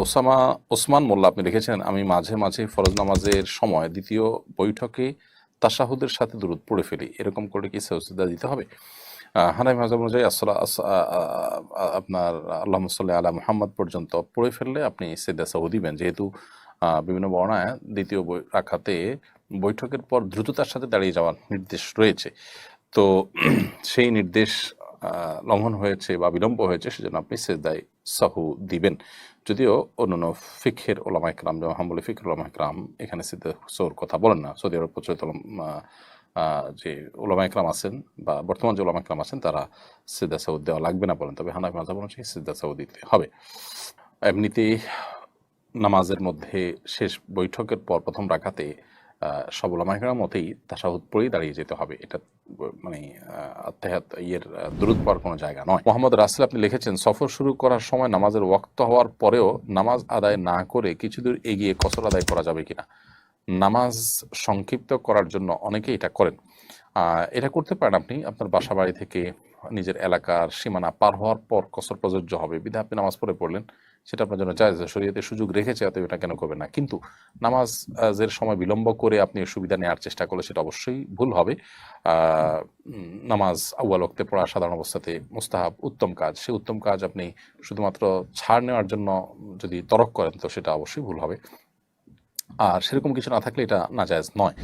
ওসমান মোল্লা আপনি লিখেছেন, আমি মাঝে মাঝে ফরজ নামাজের সময় দ্বিতীয় বৈঠকে তাশাহুদের সাথে দুরূদ পড়ে ফেলি, এরকম করে কি সেজদা দিতে হবে? হানাফি মাযহাব অনুযায়ী আপনার আল্লাহুম্মা সাল্লি আলা মুহাম্মাদ পর্যন্ত পড়ে ফেললে আপনি সিজদা সাহু দিবেন, যেহেতু বিভিন্ন বর্ণায় দ্বিতীয় রাকাতে বৈঠকের পর দ্রুততার সাথে দাঁড়িয়ে যাওয়ার নির্দেশ রয়েছে। তো সেই নির্দেশ লঙ্ঘন হয়েছে বা বিলম্ব হয়েছে, সেজন্য আপনি সিজদায়ে সাহু দিবেন। যদিও অন্যান্য ফিকহের ওলামা ইকরাম, যেমন হাম্বলি ফিকহের ওলামা ইকরাম এখানে সিজদা সাহুর কথা বলেন না। সৌদি আরব প্রচলিত যে ওলামা ইকরাম আছেন বা বর্তমান যে ওলামা ইকরাম আছেন, তারা সিজদা সাহু দেওয়া লাগবে না বলেন। তবে হানাফি মাযহাব অনুযায়ী সিজদা সাহু দিতে হবে। এমনিতেই নামাজের মধ্যে শেষ বৈঠকের পর প্রথম রাকাতে সব ওলামা ইকরামের মতেই তাশাহুদ পড়েই দাঁড়িয়ে যেতে হবে। এটা মানে দুরূদ পড়ার কোনো জায়গা নয়। মোহাম্মদ রাসেল আপনি লিখেছেন, সফর শুরু করার সময় নামাজের ওয়াক্ত হওয়ার পরেও নামাজ আদায় না করে কিছু দূর এগিয়ে কসর আদায় করা যাবে কিনা? নামাজ সংক্ষিপ্ত করার জন্য অনেকেই এটা করেন। এটা করতে পারেন আপনি আপনার বাসাবাড়ি থেকে নিজের এলাকার সীমানা পার হওয়ার পর কসর প্রযোজ্য হবে বিধায় আপনি নামাজ পড়লেন, সেটা আপনার জন্য জায়েজ। শরীয়তে সুযোগ রেখেছে, অতএব এটা কেন করবেন না? কিন্তু নামাজের সময় বিলম্ব করে আপনি সুবিধা নেওয়ার চেষ্টা করলে সেটা অবশ্যই ভুল হবে। নামাজ আউয়াল ওয়াক্তে পড়া সাধারণ অবস্থাতে মুস্তাহাব, উত্তম কাজ। সেই উত্তম কাজ আপনি শুধুমাত্র ছাড় নেওয়ার জন্য যদি তরক করেন, তো সেটা অবশ্যই ভুল হবে। আর সেরকম কিছু না থাকলে এটা নাজায়েজ নয়।